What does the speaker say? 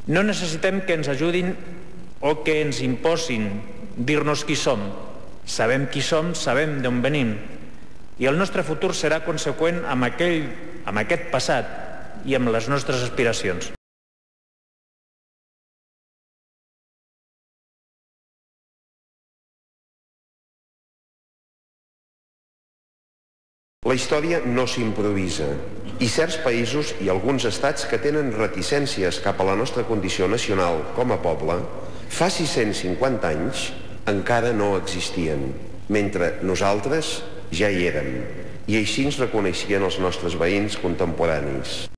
No necessitem que ens ajudin o que ens imposin dir-nos qui som. Sabem qui som, sabem d'on venim. I el nostre futur serà conseqüent amb aquest passat i amb les nostres aspiracions. La història no s'improvisa i certs països i alguns estats que tenen reticències cap a la nostra condició nacional com a poble, fa 650 anys encara no existien, mentre nosaltres ja hi érem, i així ens reconeixien els nostres veïns contemporanis.